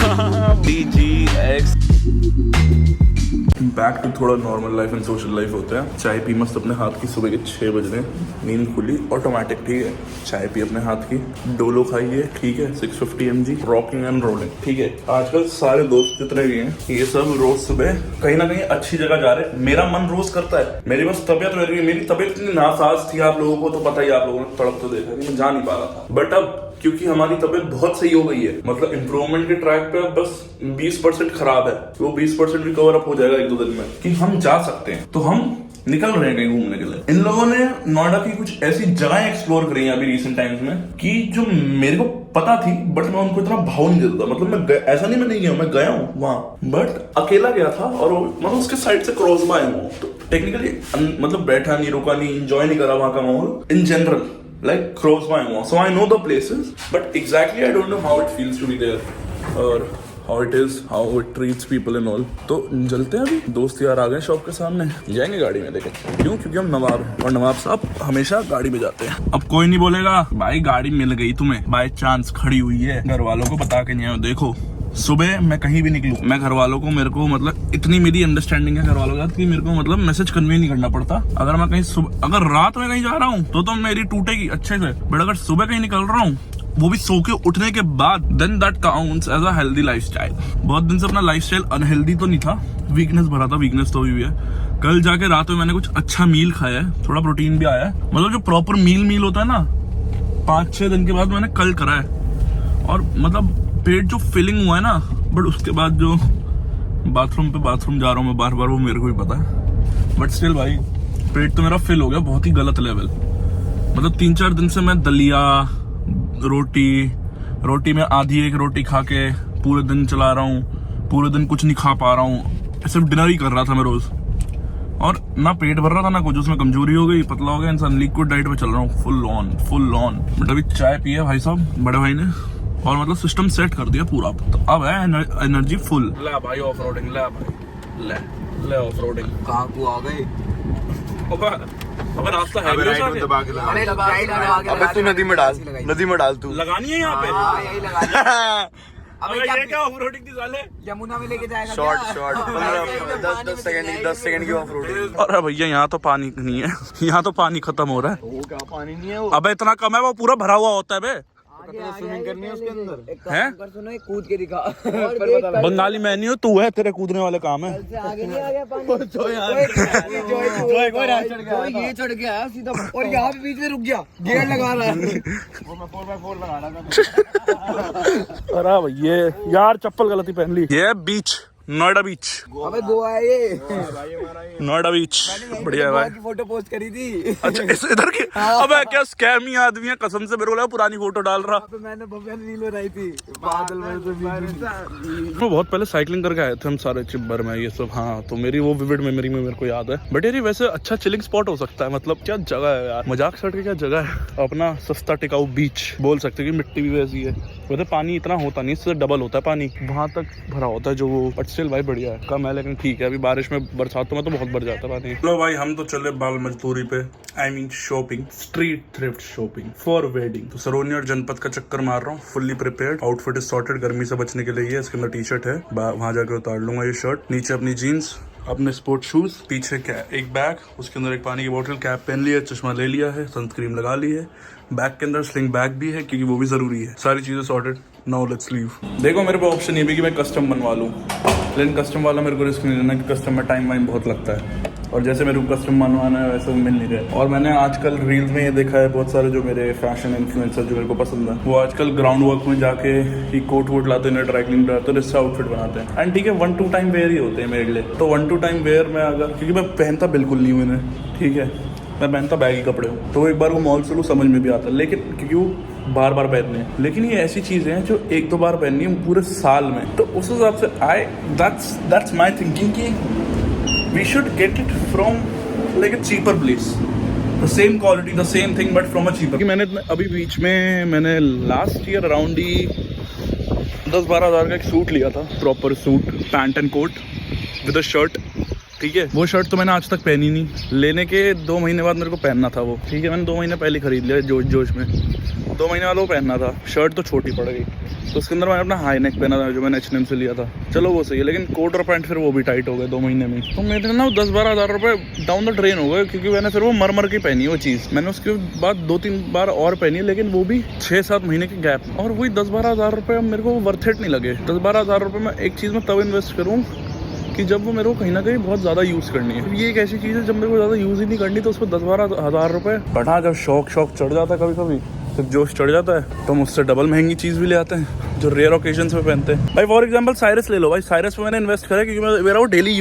BGX back to थोड़ा normal life and social life होता है। चाय पी मस्त अपने हाथ की, सुबह के 6 बज रहे, नींद खुली ऑटोमेटिक, ठीक है। चाय पी अपने हाथ की, डोलो खाइए, ठीक है, 650 mg, रॉकिंग एंड रोलिंग, ठीक है। आजकल सारे दोस्त जितने भी हैं ये सब रोज सुबह कहीं ना कहीं अच्छी जगह जा रहे हैं। मेरा मन रोज करता है, मेरी बस तबियत, मेरी तबियत इतनी नासाज थी, आप लोगों को तो पता ही, आप लोगों ने तड़प तो देखा कि मैं जा नहीं पा रहा था। बट अब क्योंकि हमारी तबियत बहुत सही हो गई है, मतलब इंप्रूवमेंट के ट्रैक पे अब बस 20% खराब है, वो 20% रिकवर अप हो जाएगा 1-2 दिन में, कि हम जा सकते हैं। तो हम निकल रहे हैं कहीं घूमने के लिए। इन लोगों ने नोएडा की कुछ ऐसी जगह एक्सप्लोर करी है अभी रिसेंट टाइम्स में कि जो मेरे को पता थी, बट मैं उनको इतना भाव नहीं देता। मतलब मैं ऐसा नहीं, मैं नहीं गया, मैं गया हूँ वहां, बट अकेला गया था और मतलब उसके साइड से क्रॉस बाय हूँ, तो टेक्निकली मतलब बैठा नहीं, रुका नहीं, इंजॉय नहीं करा वहां का माहौल in general, like cross by more. So I know the places, but exactly I don't know how it feels to be there, or how it is, how it treats people and all. तो चलते हैं, अभी दोस्त यार आ गए shop के सामने, जाएंगे गाड़ी में लेके। क्यों? क्योंकि हम नवाब हैं और नवाब साहब हमेशा गाड़ी में जाते हैं। अब कोई नहीं बोलेगा भाई गाड़ी मिल गई तुम्हें, बाय चांस खड़ी हुई है, घर वालों को बता के नहीं आए। देखो सुबह मैं कहीं भी निकलूं, मैं घर वालों को, मेरे को मतलब इतनी मेरी अंडरस्टैंडिंग है घर वालों के साथ कि मेरे को मतलब मैसेज कन्वे नहीं करना पड़ता। अगर मैं कहीं सुबह, अगर रात में कहीं जा रहा हूँ तो मेरी टूटेगी अच्छे से, बट अगर सुबह कहीं निकल रहा हूँ, वो भी सो के उठने के बाद, then that counts as a healthy lifestyle. बहुत दिन से अपना लाइफस्टाइल अनहेल्दी तो नहीं था, वीकनेस भरा था, वीकनेस तो भी है। कल जाके रात में मैंने कुछ अच्छा मील खाया है, थोड़ा प्रोटीन भी आया है, मतलब जो प्रॉपर मील होता है ना, 5-6 दिन के बाद मैंने कल करा है। और मतलब पेट जो फिलिंग हुआ है ना, बट उसके बाद जो बाथरूम जा रहा हूँ मैं बार बार, वो मेरे को भी पता है, बट स्टिल भाई पेट तो मेरा फिल हो गया बहुत ही गलत लेवल। मतलब 3-4 दिन से मैं दलिया, रोटी में आधी एक रोटी खा के पूरे दिन चला रहा हूँ, पूरे दिन कुछ नहीं खा पा रहा हूँ, सिर्फ डिनर ही कर रहा था मैं रोज, और ना पेट भर रहा था ना कुछ, उसमें कमजोरी हो गई, पतला हो गया इंसान, लिक्विड डाइट पे चल रहा हूँ फुल ऑन। बट अभी चाय पिया भाई साहब, बड़े भाई ने, और मतलब सिस्टम सेट कर दिया पूरा, तो अब है एनर्जी फुल। ले भाई ऑफ रोडिंग, ले भाई ले ऑफ रोडिंग। कहाँ को आ गए? अबे रास्ता है, अबे तू नदी में डाल तू। लगानी है यहाँ पे। यही लगा। अबे ये क्या ऑफ रोडिंग थी साले? यमुना में लेके जाएगा। शॉर्ट 10 सेकंड की ऑफ रोडिंग। अरे भैया यहाँ तो पानी नहीं है, यहाँ तो पानी खत्म हो रहा है। वो क्या पानी नहीं है वो? अबे इतना कम है, वो पूरा भरा हुआ होता है बे। स्विमिंग करनी है उसके अंदर। एक काम कर, सुनो, एक कूद के दिखा। बंगाली मैं नहीं हूँ, तू है, तेरे कूदने वाले काम है। आगे नहीं आ गया पानी। ये चढ़ गया सीधा, और यहाँ पे बीच में रुक गया, गियर लगा रहा है। वो मैं 4x4 लगा रहा था। अरे भैया यार चप्पल गलती पहन ली। ये बीच, नोएडा बीच। अबे गोवा है ये, नोएडा बीच, बढ़िया है भाई। फोटो पोस्ट करी थी। अच्छा इधर की? अबे क्या स्कैमी आदमी है, कसम से मेरे को लगा पुरानी फोटो डाल रहा। मैंने भव्या रील बनाई थी, बादल में तो बहुत पहले साइकिलिंग करके आए थे हम सारे चिब्बर में, ये सब। हाँ, तो मेरी वो विविड मेमोरी में मेरे को याद है। बट यार ये वैसे अच्छा चिलिंग स्पॉट हो सकता है, मतलब क्या जगह है यार, मजाक छड़ के क्या जगह है। अपना सस्ता टिकाऊ बीच बोल सकते हैं, कि मिट्टी भी वैसी है, वैसे पानी इतना होता नहीं, इससे डबल होता है पानी, वहां तक भरा होता है जो वो, बट स्टिल भाई बढ़िया है, कम है लेकिन ठीक है। अभी बारिश में, बरसातों में तो बहुत भर जाता है पानी। लो भाई हम तो चले बाल मजदूरी पे, I mean shopping, street thrift shopping for wedding. तो सरोनी और जनपद का चक्कर मार रहा हूँ, fully prepared, outfit is sorted, गर्मी से बचने के लिए। इसके अंदर टी-शर्ट है, वहां जाकर उतार लूंगा ये शर्ट, नीचे अपनी जीन्स, अपने स्पोर्ट शूज, पीछे क्या एक बैग, उसके अंदर एक पानी की बोतल, कैप पहन लिया, चश्मा ले लिया है, सनस्क्रीन लगा ली है, बैग के अंदर स्लिंग बैग भी है क्योंकि वो भी जरूरी है। सारी चीजें सॉर्टेड, नाउ लेट्स लीव। देखो मेरे पे ऑप्शन ये भी कि मैं कस्टम बनवा लूँ, लेकिन कस्टम वाला मेरे को रिस्क नहीं लेना, कि कस्टम में टाइम वाइम बहुत लगता है, और जैसे मेरे को कस्टम बनवाना है वैसे वो मिल नहीं रहा। और मैंने आजकल रील्स में ये देखा है, बहुत सारे जो मेरे फैशन इन्फ्लुएंसर जो मेरे को पसंद है, वो आजकल ग्राउंड वर्क में जाके ही कोट वोट लाते हैं, ड्राई क्लीन कराते हैं, इससे आउटफिट बनाते हैं। एंड ठीक है, 1-2 टाइम वेयर ही होते हैं मेरे लिए, तो 1-2 टाइम वेयर में अगर, क्योंकि मैं पहनता बिल्कुल नहीं हूँ इन्हें, ठीक है, मैं पहनता बैगी कपड़े हूँ, तो एक बार वो मॉल से लूँ समझ में भी आता है, लेकिन क्योंकि वो बार बार पहनने हैं। लेकिन ये ऐसी चीजें हैं जो 1-2 बार पहननी है पूरे साल में, तो उस हिसाब से that's my thinking कि we should get it from like a cheaper place, the same quality, the same thing but from a cheaper। मैंने अभी बीच में मैंने लास्ट ईयर अराउंड ही 10-12 हज़ार का एक सूट लिया था, proper suit, pant and coat with a shirt, ठीक है। वो शर्ट तो मैंने आज तक पहनी नहीं, लेने के 2 महीने बाद मेरे को पहनना था वो, ठीक है। मैंने 2 महीने पहले खरीद लिया जोश में, 2 महीने वाला वो पहनना था, शर्ट तो छोटी पड़ गई, तो उसके अंदर मैंने अपना हाई नेक पहना था जो मैंने H&M से लिया था, चलो वो सही है, लेकिन कोट और पैंट फिर वो भी टाइट हो गए 2 महीने में। तो मेरे ना 10-12 हज़ार रुपये डाउन द ड्रेन हो गए, क्योंकि मैंने फिर वो मर की पहनी वो चीज़। मैंने उसके बाद 2-3 बार और पहनी, लेकिन वो भी 6-7 महीने के गैप, और वही 10-12 हज़ार रुपये मेरे को वर्थ इट नहीं लगे। 10-12 हज़ार रुपये मैं एक चीज़ में तब इन्वेस्ट करूँ कि जब वो मेरे को कहीं ना कहीं बहुत ज़्यादा यूज़ करनी है। ये एक ऐसी चीज़ है जब मेरे को ज़्यादा यूज़ ही नहीं करनी, तो उस पर 10-12 हज़ार रुपये बढ़ा, जब शौक चढ़ जाता है, कभी जब जोश चढ़ जाता है तो हम उससे डबल महंगी चीज़ भी ले आते हैं जो रेयर ओकेजन्स पे पहनते हैं। भाई फॉर एग्जांपल साइरस ले लो, भाई साइरस पे मैंने इन्वेस्ट करा क्योंकि मेरा वो डेली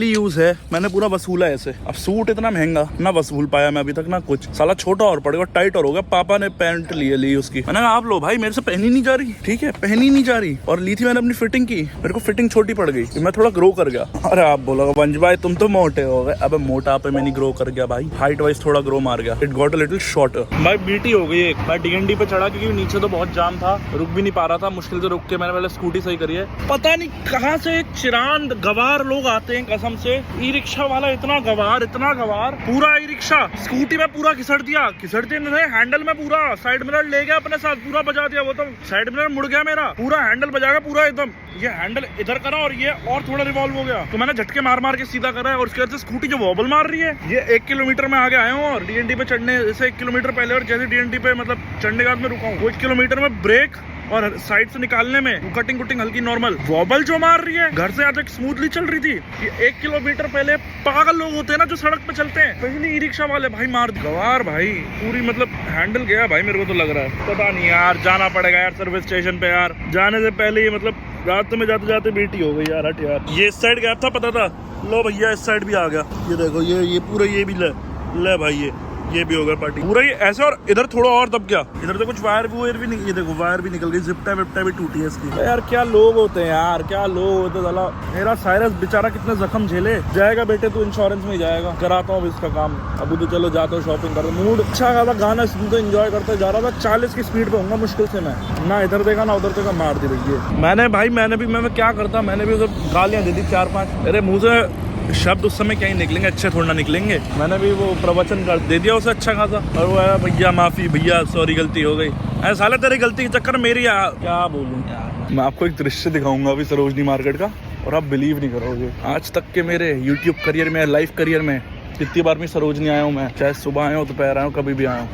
यूज़ है, मैंने पूरा वसूला है ऐसे। अब सूट इतना महंगा ना वसूल पाया मैं अभी तक ना कुछ, साला छोटा और पड़ेगा, टाइट और हो गया। पापा ने पैंट ली उसकी, मैंने कहा आप लो भाई, मेरे से पहनी नहीं जा रही, ठीक है पहनी नहीं जा रही, और ली थी मैंने अपनी फिटिंग की, मेरे को फिटिंग छोटी पड़ गई, मैं थोड़ा ग्रो कर गया। अरे आप बोलोगे वंश भाई तुम तो मोटे हो गए, अब मोटा पे मैं नहीं ग्रो कर गया भाई, हाइट वाइज थोड़ा ग्रो मार गया, it got a little shorter. भाई बीटी हो गई एक, मैं DND पे चढ़ा क्योंकि नीचे तो बहुत जाम था, रुक भी नहीं पा रहा था, मुश्किल से रुक के मैंने पहले स्कूटी सही करी है। पता नहीं कहाँ से चिरांद गवार लोग आते हैं कसम से, ई रिक्शा वाला इतना गवार, पूरा ई रिक्शा स्कूटी में पूरा घिसड़ते नहीं, हैंडल में पूरा साइड मिरर ले गया अपने साथ, पूरा बजा दिया, वो तो साइड मिरर मुड़ गया मेरा, पूरा हैंडल बजा गया पूरा एकदम, ये हैंडल इधर करा और ये और थोड़ा रिवॉल्व हो गया, तो मैंने झटके मार के सीधा करा है, और उसके बाद से स्कूटी जो वॉबल मार रही है, ये 1 किलोमीटर में आगे आया हूँ, और DND पे चढ़ने से 1 किलोमीटर पहले, और जैसे DND पे मतलब चढ़ने के बाद में रुका हूँ, 1 किलोमीटर में ब्रेक और साइड से निकालने में कटिंग हल्की नॉर्मल, वॉबल जो मार रही है, घर से आज स्मूथली चल रही थी। ये 1 किलोमीटर पहले पागल लोग होते हैं ना जो सड़क पे चलते हैं, पहले ई रिक्शा वाले भाई मार गवार भाई, पूरी मतलब हैंडल गया भाई, मेरे को तो लग रहा है, पता नहीं यार, जाना पड़ेगा यार सर्विस स्टेशन पे यार, जाने से पहले ही मतलब रात में जाते बीटी हो गई यार। हट यार, ये इस साइड गैप था पता था, लो भैया इस साइड भी आ गया, ये देखो ये पूरा ये भी ले भाई, ये भी हो गया पार्टी पूरा, ये ऐसे, और इधर थोड़ा और दब गया, इधर तो कुछ वायर भी नहीं, ये देखो वायर भी निकल गई, जिप्टा भी टूटी है इसकी। यार क्या लोग होते हैं यार, क्या लोग होते हैं। मेरा साइरस बेचारा कितने जख्म झेले, जाएगा बेटे तू इंश्योरेंस में जाएगा, कराता हूँ इसका काम, अभी तो चलो जाता हूँ शॉपिंग करता, मूड अच्छा खासा, गाना सुनते एंजॉय करते जा रहा था, 40 की स्पीड पे होऊंगा मुश्किल से, मैं ना इधर देखा ना उधर देखा, मार दी रही मैं क्या करता, मैंने भी उसे गालियाँ दे दी 4-5, मेरे मुँह से शब्द उस समय क्या ही निकलेंगे, अच्छे थोड़ा ना निकलेंगे, मैंने भी वो प्रवचन कर दे दिया उसे अच्छा खासा, और वो है भैया माफी, भैया सॉरी गलती हो गई, ऐसा साला तेरी गलती के चक्कर मेरी क्या बोलूं। मैं आपको एक दृश्य दिखाऊंगा अभी सरोजनी मार्केट का, और आप बिलीव नहीं करोगे, आज तक के मेरे यूट्यूब करियर में, लाइफ करियर में कितनी बार मैं सरोजनी आया हूँ, मैं चाहे सुबह आया हूँ दोपहर आया हूँ, कभी भी आया हूँ,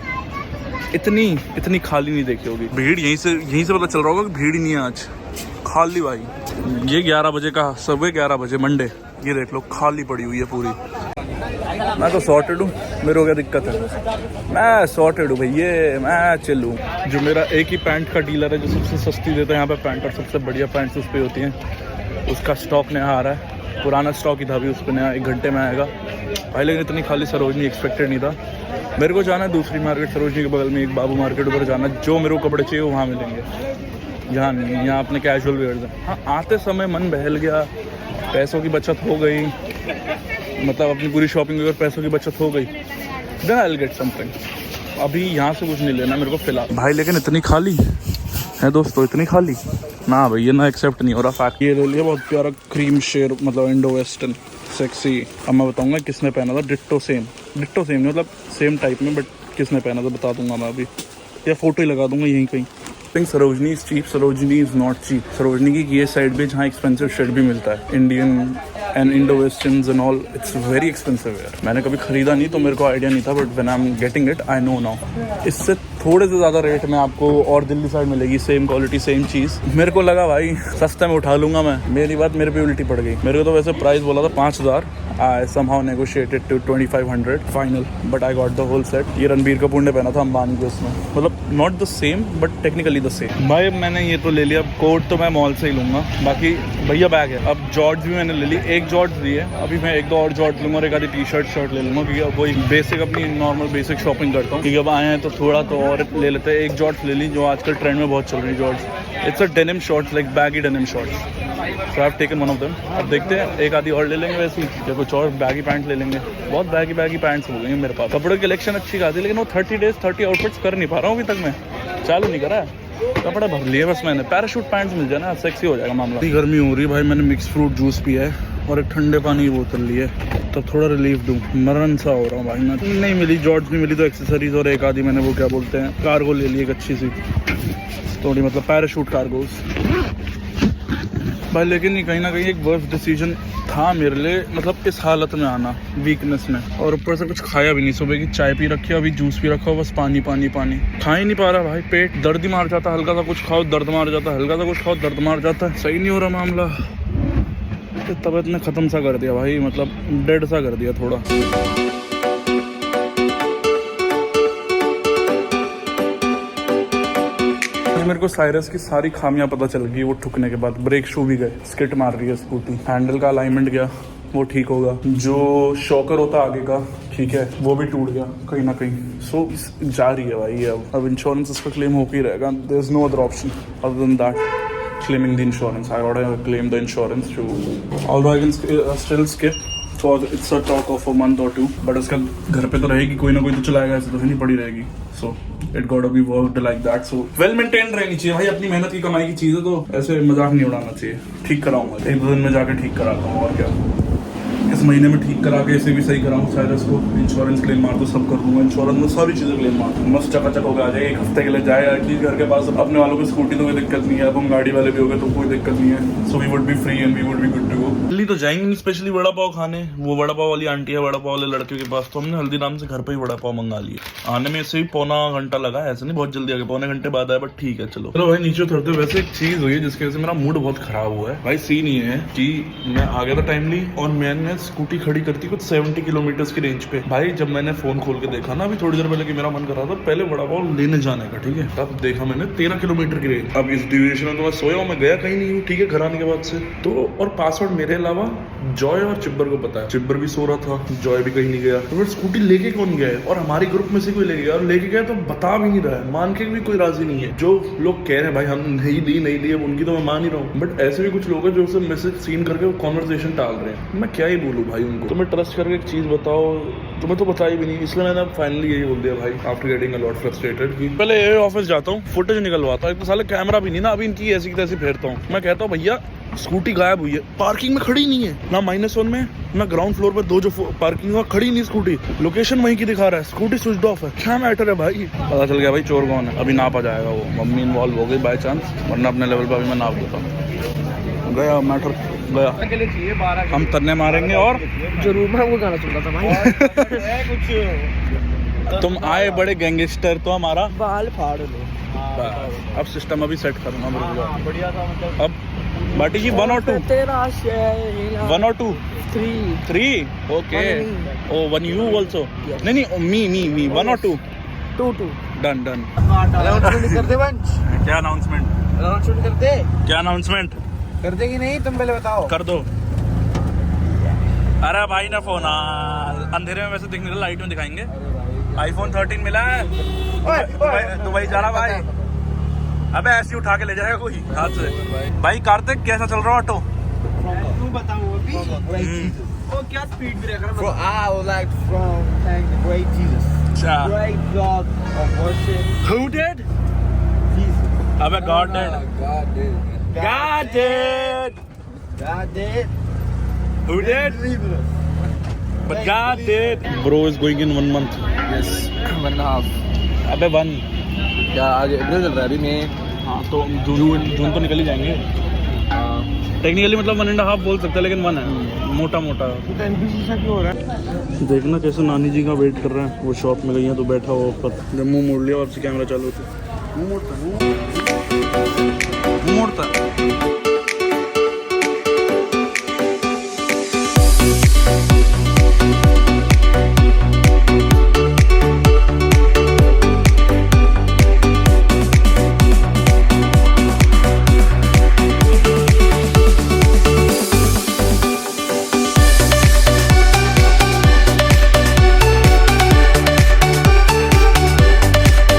इतनी खाली नहीं देखी होगी भीड़, यहीं से पता चल रहा होगा कि भीड़ ही नहीं है आज, खाली भाई। ये 11 बजे का, सुबह 11 बजे मंडे, ये देख लो खाली पड़ी हुई है पूरी। मैं तो सॉर्टेड हूँ, मेरे को क्या दिक्कत है, मैं सॉर्टेड हूँ भैया, मैं चिल हूँ। जो मेरा एक ही पैंट का डीलर है जो सबसे सस्ती देता है यहाँ पे पैंट, और सबसे बढ़िया पैंट्स उस पर होती हैं, उसका स्टॉक नया आ रहा है, पुराना स्टॉक ही था अभी, उस पर नया 1 घंटे में आएगा भाई। लेकिन इतनी खाली सरोजनी एक्सपेक्टेड नहीं था, मेरे को जाना है दूसरी मार्केट, सरोजनी के बगल में एक बाबू मार्केट, उधर जाना, जो मेरे को कपड़े चाहिए वहाँ मिलेंगे, यहाँ नहीं, यहाँ अपने कैजुअल वेयर। हाँ आते समय मन बहल गया, पैसों की बचत हो गई, मतलब अपनी पूरी शॉपिंग अगर पैसों की बचत हो गई, then I will get something. अभी यहाँ से कुछ नहीं लेना मेरे को फिलहाल भाई, लेकिन इतनी खाली है दोस्तों, इतनी खाली ना भाई, ये ना एक्सेप्ट नहीं हो रहा फैक्ट। ये ले लिया बहुत प्यारा क्रीम शेर, मतलब इंडो वेस्टर्न सेक्सी, अब मैं बताऊंगा किसने पहना था, डिट्टो सेम नहीं, मतलब सेम टाइप में, बट किसने पहना था बता दूंगा मैं अभी, या फोटो ही लगा दूंगा यहीं कहीं। Sarojini is cheap, Sarojini is not cheap. Sarojini की ये साइड पे जहाँ एक्सपेंसिव शर्ट भी मिलता है, Indian and Indo westerns and all, it's very expensive यार। मैंने कभी खरीदा नहीं तो मेरे को आइडिया नहीं था, but when I am getting it I know now. इससे थोड़े से ज़्यादा रेट में आपको और दिल्ली साइड मिलेगी, सेम क्वालिटी सेम चीज़। मेरे को लगा भाई सस्ते में उठा लूंगा मैं, मेरी बात मेरे पे उल्टी पड़ गई। मेरे को तो वैसे प्राइस बोला था 5000, I somehow negotiated to 2500 final, but I got the whole set. ये रणबीर कपूर ने पहना था अंबानी के उसमें, मतलब not the same but technically the same. भाई मैंने ये तो ले लिया, कोट तो मैं मॉल से ही लूँगा, बाकी भैया बैग है। अब जॉर्ज भी मैंने ले ली, एक जॉर्ज ली है, अभी मैं 1-2 और जॉर्ज लूँगा और एक आधी शर्ट ले लूँगा, क्योंकि अब वही बेसिक अपनी नॉर्मल बेसिक शॉपिंग करता हूँ, क्योंकि अब आए हैं तो थोड़ा तो और ले लेते हैं। एक जॉर्ज ले ली जो आजकल ट्रेंड में बहुत चल रही है George, it's a denim shorts, like baggy denim shorts, so I have taken one of them. अब देखते हैं एक आधी और ले लेंगे वैसे ही, या कुछ और बैगी पैंट ले लेंगे। बहुत बैगी पैंट्स हो गए मेरे पास, कपड़े की कलेक्शन अच्छी खासी, लेकिन वो 30 डेज 30 आउटफिट्स कर नहीं पा रहा हूँ अभी तक, मैं चालू नहीं करा है, कपड़े भर लिए बस मैंने। पैराशूट पैंट्स मिल जाए ना, सेक्सी हो जाएगा मामला। गर्मी हो रही है भाई, मैंने मिक्स फ्रूट जूस पिया है, और एक ठंडे पानी की बोतल ली है, तो थोड़ा रिलीफ दूँ। मरण सा हो रहा हूँ भाई मैं। नहीं मिली जॉर्ज, नहीं मिली तो एक्सेसरीज और एक आधी मैंने वो क्या बोलते हैं कार्गो ले ली एक अच्छी सी थोड़ी, मतलब पैराशूट कार्गोस भाई। लेकिन ये कहीं ना कहीं एक वर्स्ट डिसीजन था मेरे लिए, मतलब इस हालत में आना, वीकनेस में, और ऊपर से कुछ खाया भी नहीं। सुबह की चाय पी रखी है, अभी जूस पी रखा हो, बस पानी पानी पानी। खा ही नहीं पा रहा भाई, पेट दर्द ही मार जाता, हल्का सा कुछ खाओ दर्द मार जाता, हल्का सा कुछ खाओ दर्द मार जाता है। सही नहीं हो रहा मामला, तो तबीयत ने ख़त्म सा कर दिया भाई, मतलब डेड सा कर दिया थोड़ा। मेरे को साइरस की सारी खामियां पता चल गई वो ठुकने के बाद। ब्रेक शू भी गए, स्किट मार रही है स्कूटी, हैंडल का अलाइनमेंट गया, वो ठीक होगा। जो शॉकर होता आगे का, ठीक है, वो भी टूट गया कहीं ना कहीं। सो जा रही है भाई अब इंश्योरेंस इसका क्लेम होकर ही रहेगा। There is no other option other than that claiming the insurance. I gotta claim the insurance too. Although I can still skip for it's a talk of a month or two. But उसका घर पे तो रहेगी, कोई ना कोई तो चलाएगा, ऐसे तो नहीं पड़ी रहेगी। So it gotta be worked like that. So well maintained रहनी चाहिए भाई, अपनी मेहनत की कमाई की चीज़ है तो ऐसे मजाक नहीं उड़ाना चाहिए। ठीक कराऊंगा, एक दो दिन में जाके ठीक कराता हूँ, और क्या इस महीने में ठीक करा के इसे भी सही कराऊँ। साइरस को इंश्योरेंस क्लेम मार दो, सब कर दूंगा, इंश्योरेंस में सारी चीज़ें क्लेम मार दूँ, मस्त चकाचक होकर आ जाएगा। एक हफ्ते के लिए जाए एटलीस्ट घर के पास, अपने वालों की स्कूटी तो कोई दिक्कत नहीं है, अब हम गाड़ी वाले भी हो गए तो कोई दिक्कत नहीं है। So we would be free and we would be good to go. Delhi तो जाएंगे स्पेशली वड़ा पाव खाने, वो वड़ा पाव वाली आंटी है वड़ा पाव वाले लड़के के पास, तो हमने हल्दीराम से घर पे ही वड़ा पाव मंगा लिया। आने में इससे भी पौना घंटा लगा, ऐसे नहीं बहुत जल्दी आ गया, पौने घंटे बाद आया, बट ठीक है चलो। चलो भाई नीचे उतरते। वैसे एक चीज हुई है जिसकी वजह से मेरा मूड बहुत खराब हुआ है भाई। सीन ये है कि मैं आ गया था टाइमली और मैंने स्कूटी खड़ी करती कुछ 70 किलोमीटर की रेंज पे। भाई जब मैंने फोन खोल के देखा ना अभी थोड़ी देर पहले कि मेरा मन कर रहा था पहले वड़ा पाव लेने जाने का, ठीक है, तब देखा मैंने 13 किलोमीटर की रेंज। अब इस ड्यूरेशन में तो मैं सोया हूँ, मैं गया कहीं नहीं हूँ, ठीक है, घर आने के बाद से तो। और पासवर्ड मेरे अलावा जॉय और चिब्बर को पता है, चिब्बर भी सो रहा था, जॉय भी कहीं नहीं गया। तो फिर स्कूटी लेके कौन गया है, और हमारे ग्रुप में से कोई लेके गया, और लेके गया तो बता भी नहीं रहा है, मान के भी कोई राजी नहीं है। जो लोग कह रहे हैं भाई हम नहीं ली उनकी तो मैं मान ही रहा हूँ, बट ऐसे भी कुछ लोग हैं जो उसे मैसेज सीन करके कॉन्वर्सेशन टाल रहे हैं। मैं क्या ही बोलूँ भाई उनको। तुम्हें ट्रस्ट करके एक चीज बताओ, तुम्हें तो बताई भी नहीं, इसलिए मैंने फाइनली यही बोल दिया भाई after getting a lot frustrated कि पहले ये ऑफिस जाता हूँ, फुटेज निकलवाता हूँ। एक तो साले कैमरा भी नहीं ना, अभी इनकी ऐसी की तैसी फेरता हूँ। मैं कहता हूँ भैया स्कूटी गायब हुई है, पार्किंग में खड़ी नहीं है, ना -1 में ना ग्राउंड फ्लोर पे, दो जो पार्किंग में खड़ी नहीं स्कूटी, लोकेशन वहीं की दिखा रहा है, स्कूटी स्विच ऑफ है। क्या मैटर है भाई? पता चल गया भाई चोर कौन है। अभी नापा जाएगा, वो मम्मी इन्वॉल्व हो गई बाय चांस, वरना अपने लेवल पर अभी मैं नाप देता हूँ। गया मैटर गया, हम तन्ने मारेंगे। और जरूर मैं वो गाना सुन रहा था भाई। कुछ तुम आए बड़े गैंगस्टर तो हमारा बाल फाड़ लो। अब सिस्टम अभी सेट करूंगा मेरे बढ़िया था मतलब। अब बाटी जी 1 और 2 तेरा शेर 1 और 2 3 ओके। O 1 you also? नहीं मी 1 और 2 2 डन अनाउंसमेंट कर दे वंश। क्या अनाउंसमेंट? अनाउंसमेंट कर दे। क्या अनाउंसमेंट कर दे कि नहीं, तुम पहले बताओ। कर दो। अरे भाई ना फोन अंधेरे में वैसे दिखने, लाइट में दिखाएंगे। iPhone 13 मिला है, दुबई जा रहा भाई। अबे ऐसे उठा के ले जाएगा कोई हाथ से। भाई कार्तिक कैसा चल रहा ऑटो? तू बताओ अभी। वो क्या स्पीड ब्रेकर है? I would like from thank the great Jesus. Great God of worship. Who did? Jesus. अबे God did. God did. God did. God did. Who did? Leave us. But God did. Bro is going in 1 month. Yes. 1.5. अबे 1 क्या आज अप्रैल चल रहा है अभी में? हाँ तो जून तो निकल ही जाएंगे। टेक्निकली मतलब 1.5 बोल सकते हैं, लेकिन 1 है मोटा। क्यों हो रहा है? देखना कैसे नानी जी का वेट कर रहे हैं, वो शॉप में गई हैं तो बैठा हुआ ऊपर। जब मुंह मोड़ लिया और कैमरा चालू था।